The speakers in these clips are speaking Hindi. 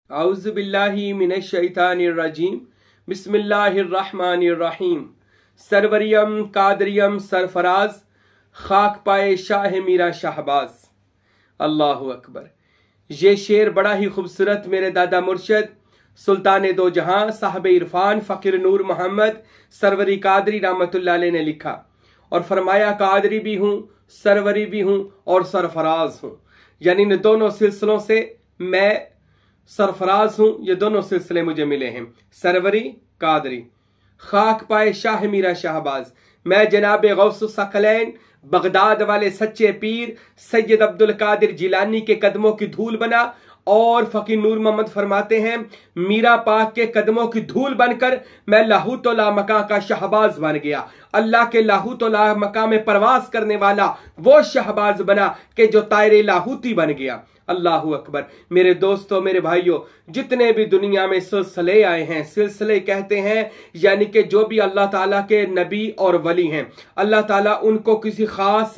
औज़ु बिल्लाहि मिनश शैतानिर रजीम। बिस्मिल्लाहिर्रहमानिर्रहीम। सरवरियम कादरियम सरफराज, खाक पाए शाह मीरा शाहबाज। अल्लाहु अकबर। ये शेर बड़ा ही खूबसूरत मेरे दादा मुर्शद सुल्तान दो जहां साहब इरफान फ़कीर नूर मोहम्मद सरवरी कादरी रहमतुल्लाह अलैह ने लिखा और फरमाया, कादरी भी हूँ, सरवरी भी हूँ और सरफराज हूँ। यानी इन दोनों सिलसिलों से मैं सरफराज हूँ। ये दोनों सिलसिले मुझे मिले हैं, सरवरी कादरी। खाक पाए शाह मीरा शाहबाज, मैं जनाब गौसुस सकलैन बगदाद वाले सच्चे पीर सैयद अब्दुल कादिर जिलानी के कदमों की धूल बना। और फकीर नूर मोहम्मद फरमाते हैं, मीरा पाक के कदमों की धूल बनकर मैं लाहूत ला मका का शहबाज बन गया। अल्लाह के लाहूत ला मका में परवास करने वाला वो शहबाज बना कि जो तायरे लाहूती बन गया। अल्लाहु अकबर। मेरे दोस्तों, मेरे भाइयों, जितने भी दुनिया में सिलसिले आए हैं, सिलसिले कहते हैं यानी कि जो भी अल्लाह ताला के नबी और वली हैं, अल्लाह ताला उनको किसी खास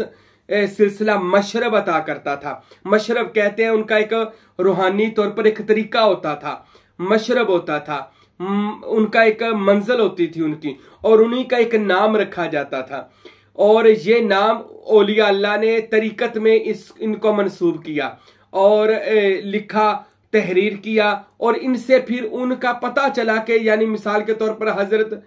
सिलसिला मशरब अता करता था। मशरब कहते हैं उनका एक रूहानी तौर पर एक तरीका होता था, मशरब होता था, उनका एक मंजिल होती थी उनकी, और उन्हीं का एक नाम रखा जाता था। और ये नाम औलिया अल्लाह ने तरीकत में इनको मंसूब किया और लिखा, तहरीर किया, और इनसे फिर उनका पता चला कि यानी मिसाल के तौर पर हजरत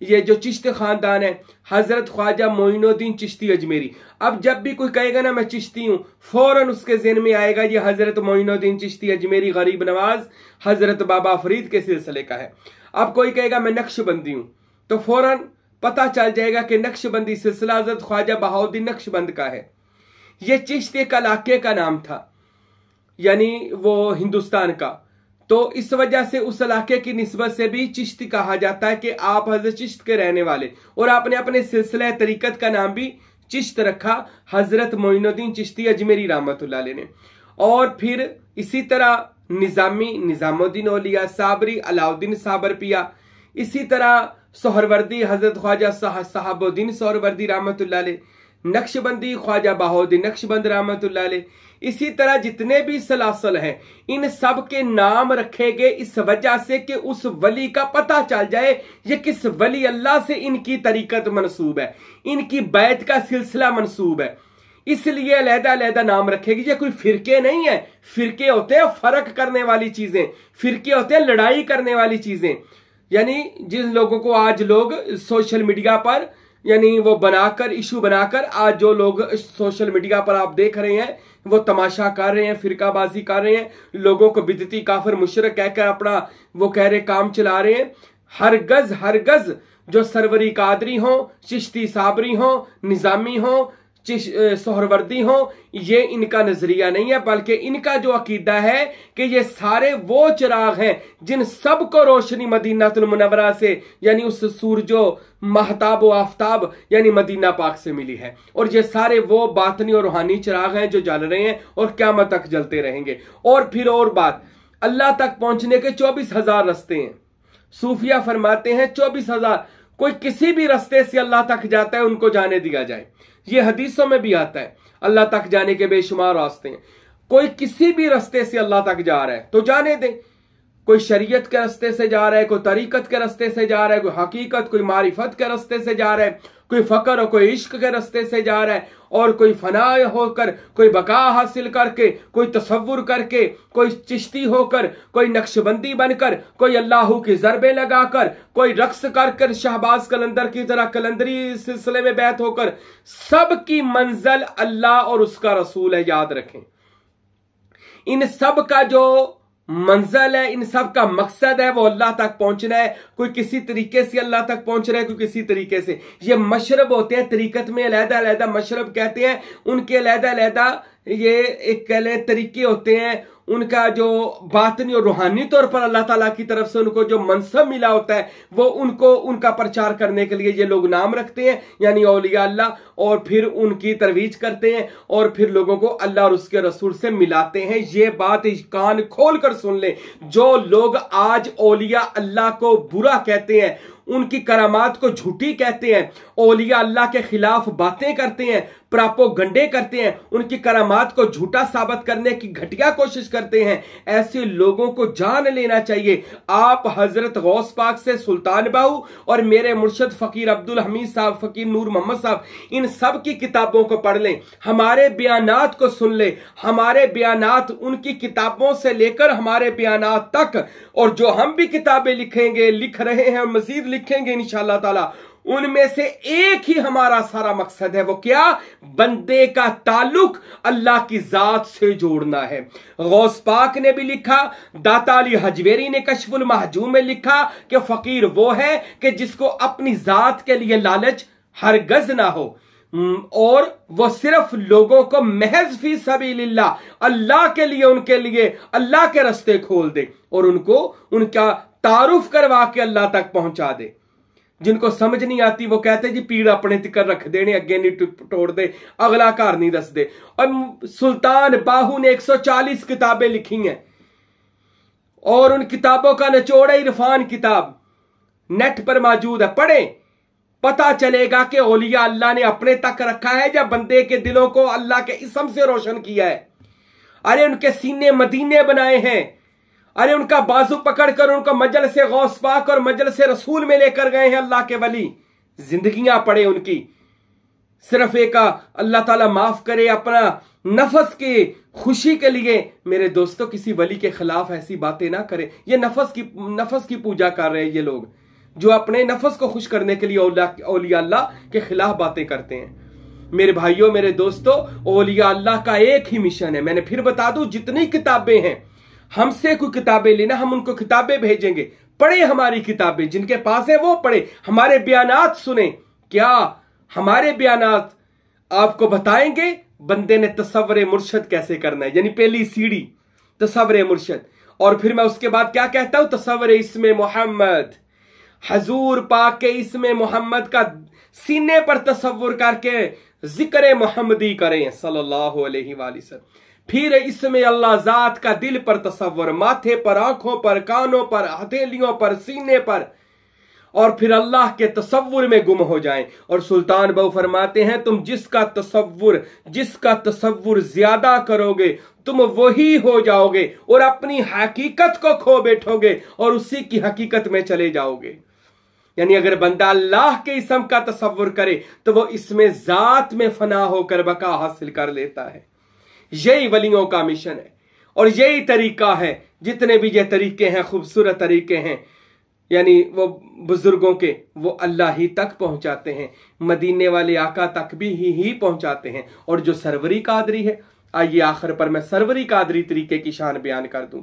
ये जो चिश्ती खानदान है, हजरत ख्वाजा मोइनुद्दीन चिश्ती अजमेरी। अब जब भी कोई कहेगा ना मैं चिश्ती हूं, फौरन उसके ज़हन में आएगा ये हजरत मोइनुद्दीन चिश्ती अजमेरी गरीब नवाज हजरत बाबा फरीद के सिलसिले का है। अब कोई कहेगा मैं नक्शबंदी हूं, तो फौरन पता चल जाएगा कि नक्शबंदी सिलसिला हजरत ख्वाजा बहाउद्दीन नक्शबंद का है। ये चिश्ती एक इलाके का नाम था, यानी वो हिंदुस्तान का। तो इस वजह से उस इलाके की निस्बत से भी चिश्ती कहा जाता है कि आप हजरत चिश्त के रहने वाले, और आपने अपने सिलसिला तरीकत का नाम भी चिश्त रखा, हजरत मोइनुद्दीन चिश्ती अजमेरी रहमतुल्लाह अलैह ने। और फिर इसी तरह निजामी, निजामुद्दीन औलिया, साबरी, अलाउद्दीन साबरपिया, इसी तरह सोहरवर्दी हजरत ख्वाजा साहबुद्दीन सोहरवर्दी रहमतुल्लाह अलैह, नक्शबंदी ख्वाजा बहाउद्दीन नक्शबंद रहमतुल्लाह अलैह। इसी तरह जितने भी सलासल हैं, इन सब के नाम रखे गए इस वजह से कि उस वली का पता चल जाए ये किस वली अल्लाह से इनकी तरीकत मंसूब है, इनकी बैत का सिलसिला मंसूब है, इसलिए अलहदा-अलहदा नाम रखेगी। ये कोई फिरके नहीं है। फिरके होते हैं फर्क करने वाली चीजें, फिरके होते हैं लड़ाई करने वाली चीजें। यानी जिन लोगों को आज लोग सोशल मीडिया पर यानी वो बनाकर, इशू बनाकर, आज जो लोग सोशल मीडिया पर आप देख रहे हैं वो तमाशा कर रहे हैं, फिरकाबाजी कर रहे हैं, लोगों को बिदती काफिर मुशरिक कहकर अपना वो कह रहे काम चला रहे हैं। हरगज जो सरवरी कादरी हो, चिश्ती साबरी हो, निजामी हो, सोहरवर्दी हो, ये इनका नजरिया नहीं है, बल्कि इनका जो अकीदा है कि ये सारे वो चिराग हैं जिन सबको रोशनी मदीनातुल मुनव्वरा से यानी उस सूरजो महताब व आफ्ताब यानी मदीना पाक से मिली है। और ये सारे वो बातनी और रूहानी चिराग हैं जो जल रहे हैं और क़यामत तक जलते रहेंगे। और फिर और बात, अल्लाह तक पहुंचने के 24,000 रास्ते हैं। सूफिया फरमाते हैं 24,000, कोई किसी भी रास्ते से अल्लाह तक जाता है उनको जाने दिया जाए। ये हदीसों में भी आता है, अल्लाह तक जाने के बेशुमार रास्ते हैं। कोई किसी भी रास्ते से अल्लाह तक जा रहा है तो जाने दे। कोई शरीयत के रास्ते से जा रहा है, कोई तरीकत के रास्ते से जा रहा है, कोई हकीकत, कोई मारिफत के रास्ते से जा रहा है, कोई फकर और कोई इश्क के रास्ते से जा रहा है, और कोई फना होकर, कोई बका हासिल करके, कोई तसव्वुर करके, कोई चिश्ती होकर, कोई नक्शबंदी बनकर, कोई अल्लाह की ज़रबे लगाकर, कोई रक्स कर शहबाज कलंदर की तरह कलंदरी सिलसिले में बैत होकर, सबकी मंजिल अल्लाह और उसका रसूल है। याद रखें, इन सब का जो मंजिल है, इन सब का मकसद है वो अल्लाह तक पहुंचना है। कोई किसी तरीके से अल्लाह तक पहुंच रहा है, कोई किसी तरीके से। ये मशरब होते हैं, तरीकत में अलहदा-अलहदा मशरब कहते हैं, उनके अलहदा-अलहदा ये एक कह लें तरीके होते हैं। उनका जो बातनी और रूहानी तौर पर अल्लाह ताला की तरफ से उनको जो मनसब मिला होता है वो उनको उनका प्रचार करने के लिए ये लोग नाम रखते हैं, यानी औलिया अल्लाह, और फिर उनकी तरवीज करते हैं और फिर लोगों को अल्लाह और उसके रसूल से मिलाते हैं। ये बात कान खोल कर सुन ले, जो लोग आज औलिया अल्लाह को बुरा कहते हैं, उनकी करामात को झूठी कहते हैं, औलिया अल्लाह के खिलाफ बातें करते हैं, प्रापोगंडे करते हैं, उनकी करामात को झूठा साबित करने की घटिया कोशिश करते हैं, ऐसे लोगों को जान लेना चाहिए। आप हजरत गौस पाक से सुल्तान बाहू और मेरे मुर्शद फकीर अब्दुल हमीद साहब, फकीर नूर मोहम्मद साहब, इन सब की किताबों को पढ़ लें, हमारे बयानात को सुन ले। हमारे बयानात उनकी किताबों से लेकर हमारे बयानात तक, और जो हम भी किताबें लिखेंगे, लिख रहे हैं और मजीद लिखेंगे इंशाअल्लाह ताला, उनमें से एक ही हमारा सारा मकसद है। वो क्या? बंदे का ताल्लुक अल्लाह की जात से जोड़ना है। गौस पाक ने भी लिखा, दाता अली हजवेरी ने कशफुल महजूम में लिखा कि फकीर वो है कि जिसको अपनी जात के लिए लालच हरगज ना हो, और वो सिर्फ लोगों को महज फी सबीलिल्लाह अल्लाह के लिए, उनके लिए अल्लाह के रास्ते खोल दे और उनको उनका तारुफ करवा के अल्लाह तक पहुंचा दे। जिनको समझ नहीं आती वो कहते जी पीड़ अपने तिकर रख देने, अगे नहीं तोड़ दे, अगला घर नहीं दस दे। और सुल्तान बाहू ने 140 किताबें लिखी हैं और उन किताबों का निचोड़ है इरफान किताब, नेट पर मौजूद है, पढ़ें, पता चलेगा कि औलिया अल्लाह ने अपने तक रखा है या बंदे के दिलों को अल्लाह के इसम से रोशन किया है। अरे उनके सीने मदीने बनाए हैं, अरे उनका बाजू पकड़कर उनका मजल से गौस पाक और मजल से रसूल में लेकर गए हैं अल्लाह के वली। जिंदगियां पड़े उनकी, सिर्फ एक अल्लाह ताला माफ करे अपना नफस की खुशी के लिए। मेरे दोस्तों, किसी वली के खिलाफ ऐसी बातें ना करें। ये नफस की पूजा कर रहे हैं ये लोग, जो अपने नफस को खुश करने के लिए औलिया अल्लाह के खिलाफ बातें करते हैं। मेरे भाइयों, मेरे दोस्तों, औलिया अल्लाह का एक ही मिशन है। मैंने फिर बता दूं, जितनी किताबें हैं, हमसे कोई किताबें लेना, हम उनको किताबें भेजेंगे, पढ़े हमारी किताबें, जिनके पास है वो पढ़े, हमारे बयानात सुने। क्या हमारे बयानात आपको बताएंगे बंदे ने तसव्वुर मुर्शद कैसे करना है, यानी पहली सीढ़ी तसव्वुर मुर्शद। और फिर मैं उसके बाद क्या कहता हूं, तसव्वुर इस्मे मोहम्मद, हजूर पाक के इस्मे मोहम्मद का सीने पर तसव्वुर करके जिक्र मोहम्मदी करें सल्लल्लाहु अलैहि वसल्लम। फिर इसमें अल्लाह जात का दिल पर तसव्वुर, माथे पर, आंखों पर, कानों पर, हथेलियों पर, सीने पर, और फिर अल्लाह के तसव्वुर में गुम हो जाएं। और सुल्तान बाहू फरमाते हैं, तुम जिसका तसव्वुर ज्यादा करोगे तुम वही हो जाओगे और अपनी हकीकत को खो बैठोगे और उसी की हकीकत में चले जाओगे। यानी अगर बंदा अल्लाह के इसम का तसव्वुर करे तो वो इसमें जात में फना होकर बका हासिल कर लेता है। यही वलियों का मिशन है और यही तरीका है। जितने भी ये तरीके हैं, खूबसूरत तरीके हैं, यानी वो बुजुर्गों के, वो अल्लाह ही तक पहुंचाते हैं, मदीने वाले आका तक भी ही पहुंचाते हैं। और जो सरवरी कादरी है, आइए आखिर पर मैं सरवरी कादरी तरीके की शान बयान कर दूं।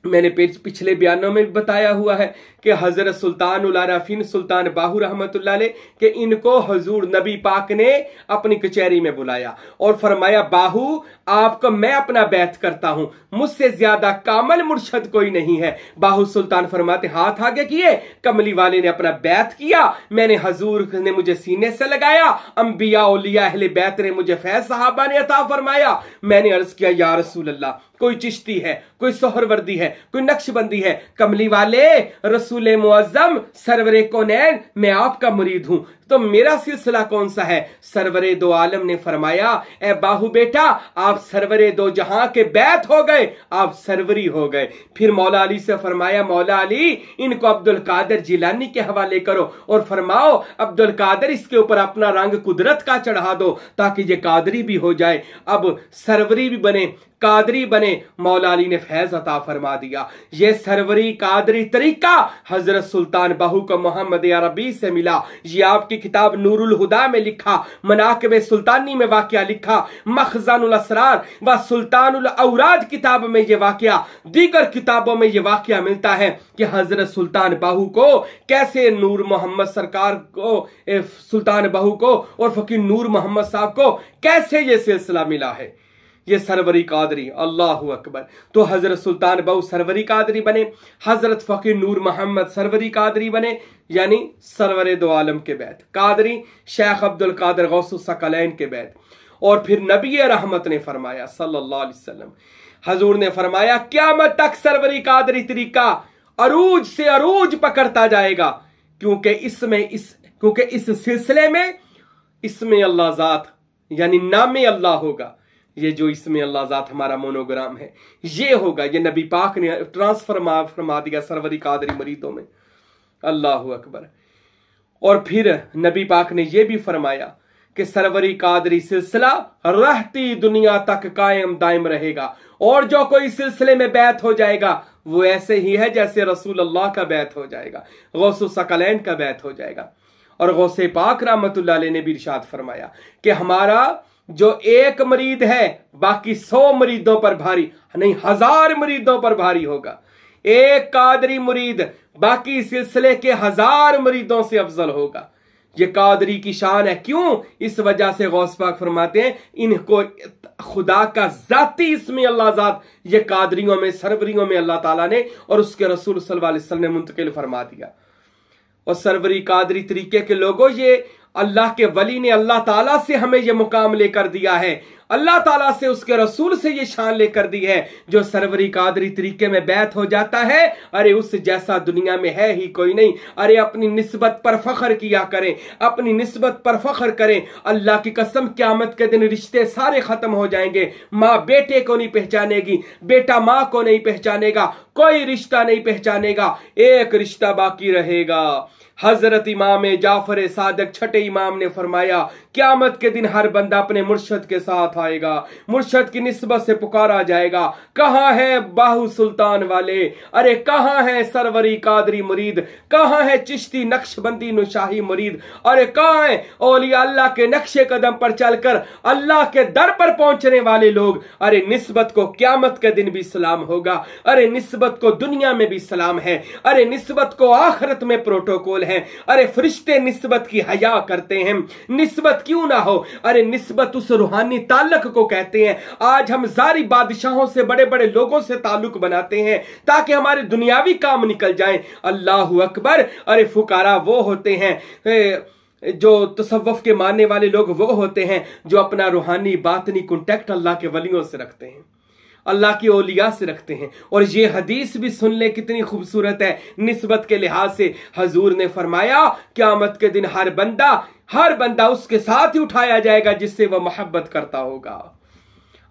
मैंने पिछले बयानों में बताया हुआ है कि हजरत सुल्तान उल आरफीन सुल्तान बाहू रहमतुल्लाह अलैह कि इनको हजूर नबी पाक ने अपनी कचहरी में बुलाया और फरमाया, बाहू आपको मैं अपना बैत करता हूं, मुझसे ज्यादा कामल मुर्शद कोई नहीं है। बाहू सुल्तान फरमाते, हाथ आगे किए, कमली वाले ने अपना बैत किया, मैंने हजूर ने मुझे सीने से लगाया, अंबिया औलिया अहले बैत ने मुझे फैज सहाबा ने अता फरमाया। मैंने अर्ज किया, या रसूल अल्लाह, कोई चिश्ती है, कोई सोहरवर्दी है, कोई नक्शबंदी है? कमली वाले, रसूल मुअज्जम सरवरे कौनैन, मैं आपका मुरीद हूं, तो मेरा सिलसिला कौन सा है? सरवरे दो आलम ने फरमाया, ए बाहू बेटा, आप सरवरे दो जहां के बैत हो गए, आप सरवरी हो गए। फिर मौला अली से फरमाया, मौला अली इनको अब्दुल कादिर जिलानी के हवाले करो और फरमाओ, अब्दुल कादिर इसके ऊपर अपना रंग कुदरत का चढ़ा दो ताकि ये कादरी भी हो जाए, अब सरवरी भी बने, कादरी बने। मौला अली ने फैज अता फरमा दिया। ये सरवरी कादरी तरीका हजरत सुल्तान बाहू को मोहम्मद अरबी से मिला। ये आपकी किताब नूरुल हुदा में लिखा, मनाकिब सुल्तानी में वाकया लिखा, मखज़नुल असरार व सुल्तानुल औराद किताब में ये वाकया, दीगर किताबों में ये वाकया मिलता है कि हजरत सुल्तान बाहू को कैसे नूर मोहम्मद सरकार को, सुल्तान बाहू को और फकीर नूर मोहम्मद साहब को कैसे ये सिलसिला मिला है, ये सरवरी कादरी। अल्लाहु अकबर। तो हजरत सुल्तान बाहू सरवरी कादरी बने, हजरत फकीर नूर मोहम्मद सरवरी कादरी बने, यानी सरवरे दो आलम के बैत कादरी, शेख अब्दुल कादिर गौसुस सकलैन के बैत। और फिर नबी रहमत ने फरमाया सल्लल्लाहु अलैहि वसल्लम, हजूर ने फरमाया, क़यामत तक सरवरी कादरी तरीका अरूज से अरूज पकड़ता जाएगा, क्योंकि इस सिलसिले में इसमें अल्लाह ज़ात यानी नामे अल्लाह होगा। ये जो इसमें अल्लाह ज़ात हमारा मोनोग्राम है ये होगा, ये नबी पाक ने ट्रांसफर फरमा दिया सरवरी कादरी मुरीदों में। अल्लाह अकबर। और फिर नबी पाक ने यह भी फरमाया कि सरवरी कादरी सिलसिला रहती दुनिया तक कायम दायम रहेगा, और जो कोई सिलसिले में बैत हो जाएगा वो ऐसे ही है जैसे रसूल अल्लाह का बैत हो जाएगा, गौसुस सकलैन का बैत हो जाएगा। और गौसे पाक रहमतुल्लाह अलैह ने भी इरशाद फरमाया कि हमारा जो एक मरीद है बाकी 100 मरीदों पर भारी नहीं, 1000 मरीदों पर भारी होगा। एक कादरी मुरीद बाकी सिलसिले के 1000 मरीदों से अफजल होगा। ये कादरी की शान है। क्यों? इस वजह से गौस पाक फरमाते हैं इनको खुदा का जाती इसमें अल्लाह ज़ात ये कादरियों में सरवरियों में अल्लाह ताला ने और उसके रसूल सल्लल्लाहु अलैहि वसल्लम ने मुंतकिल फरमा दिया। और सरवरी कादरी तरीके के लोगों, ये अल्लाह के वली ने अल्लाह ताला से हमें ये मुकाम लेकर दिया है, अल्लाह ताला से उसके रसूल से ये शान लेकर दी है। जो सरवरी कादरी तरीके में बैत हो जाता है, अरे उस जैसा दुनिया में है ही कोई नहीं। अरे अपनी निस्बत पर फख्र किया करें, अपनी निस्बत पर फख्र करें। अल्लाह की कसम क़यामत के दिन रिश्ते सारे खत्म हो जाएंगे। माँ बेटे को नहीं पहचानेगी, बेटा माँ को नहीं पहचानेगा, कोई रिश्ता नहीं पहचानेगा, एक रिश्ता बाकी रहेगा। हजरत इमाम जाफर सादिक छठे इमाम ने फरमाया क़यामत के दिन हर बंदा अपने मुर्शद के साथ आएगा, मुर्शद की निस्बत से पुकारा जाएगा, कहाँ है बाहू सुल्तान वाले, अरे कहाँ है सरवरी कादरी मुरीद, कहाँ है चिश्ती नक्शबंदी नुशाही मुरीद, अरे कहाँ है औलिया अल्लाह के नक्शे कदम पर चलकर अल्लाह के दर पर पहुंचने वाले लोग। अरे निस्बत को क़यामत के दिन भी सलाम होगा, अरे निस्बत को दुनिया में भी सलाम है, अरे निस्बत को आखिरत में प्रोटोकॉल है। अरे फरिश्ते निस्बत की हया करते हैं, निस्बत क्यों ना हो, अरे निस्बत उस रूहानी ताल्लुक को कहते हैं। आज हम जारी बादशाहों से बड़े बड़े लोगों से ताल्लुक बनाते हैं ताकि हमारे दुनियावी काम निकल जाएं। अल्लाहु अकबर। अरे फुकारा वो होते हैं जो तसव्वुफ के मानने वाले लोग, वो होते हैं जो अपना रूहानी बातनी कॉन्टेक्ट अल्लाह के वलियों से रखते हैं, अल्लाह की औलिया से रखते हैं। और ये हदीस भी सुन ले कितनी खूबसूरत है निस्बत के लिहाज से। हजूर ने फरमाया क़यामत के दिन हर बंदा उसके साथ ही उठाया जाएगा जिससे वह मोहब्बत करता होगा।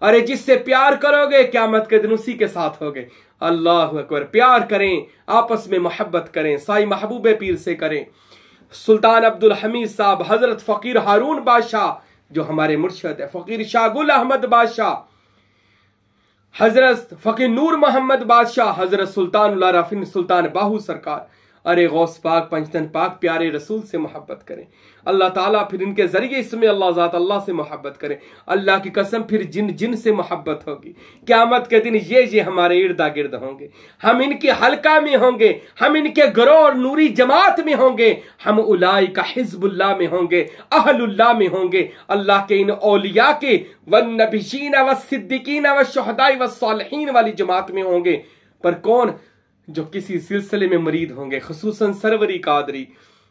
अरे जिससे प्यार करोगे क़यामत के दिन उसी के साथ होगे। अल्लाह अकबर। प्यार करें, आपस में मोहब्बत करें, साई महबूब पीर से करें। सुल्तान अब्दुल हमीद साहब, हजरत फ़कीर हारून बादशाह जो हमारे मुर्शद है, फ़कीर शाह गुल अहमद बादशाह, हजरत फ़कीर नूर मोहम्मद बादशाह, हजरत सुल्तान उल्ला रफ़ीन सुल्तान बाहू सरकार। अरे गौस पाक पंचतन पाक प्यारे रसूल से मोहब्बत करें। अल्लाह ताला फिर इनके जरिए इसमें अल्लाह ज़ात अल्लाह से मोहब्बत करें। अल्लाह की कसम फिर जिन से मोहब्बत होगी। क़यामत के दिन ये हमारे इर्दा गिर्द होंगे, हम इनके हल्का में होंगे, हम इनके गरोह और नूरी जमात में होंगे, हम उलाई का हिज़्बुल्लाह में होंगे, अहलुल्लाह में होंगे। अल्लाह के इन औलिया के वन्नबिय्यीन वस्सिद्दीकीन वश्शुहदाई वस्सालिहीन वाली जमात में होंगे। पर कौन? जो किसी सिलसिले में मरीद होंगे, खुसूसन सरवरी कादरी।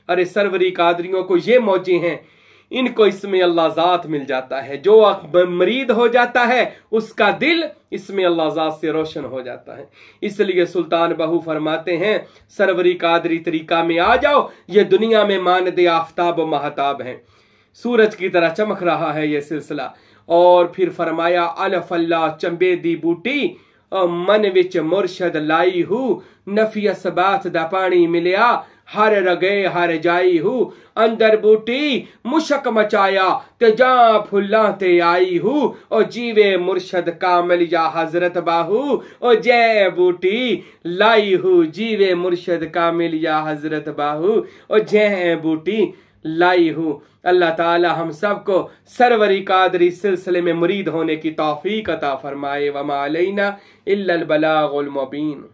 अरे सरवरी कादरियों को ये मौजे हैं, इनको इसमें अल्लाह ज़ात मिल जाता है। जो मरीद हो जाता है उसका दिल इसमें अल्लाह ज़ात से रोशन हो जाता है। इसलिए सुल्तान बाहू फरमाते हैं सरवरी कादरी तरीका में आ जाओ, ये दुनिया में मानदे आफ्ताब व महताब हैं, सूरज की तरह चमक रहा है ये सिलसिला। और फिर फरमाया अलफल्ला चंबे दी बूटी मन विच मुर्शद लाई हूँ, नफी असबात दा पानी मिलिया, हर रगे हर जाई हूँ, अंदर बूटी मुशक मचाया ते जा फुल्ला ते आई हूँ, ओ जीवे मुर्शद कामिल या हजरत बाहू, ओ जय बूटी लाई हूँ, जीवे मुर्शद कामिल या हजरत बाहू, ओ जय बूटी लाई हूँ। अल्लाह ताला हम सबको सरवरी कादरी सिलसिले में मुरीद होने की तौफीक अता फरमाए। वमा अलैना इल्लल बलागुल मुबीन।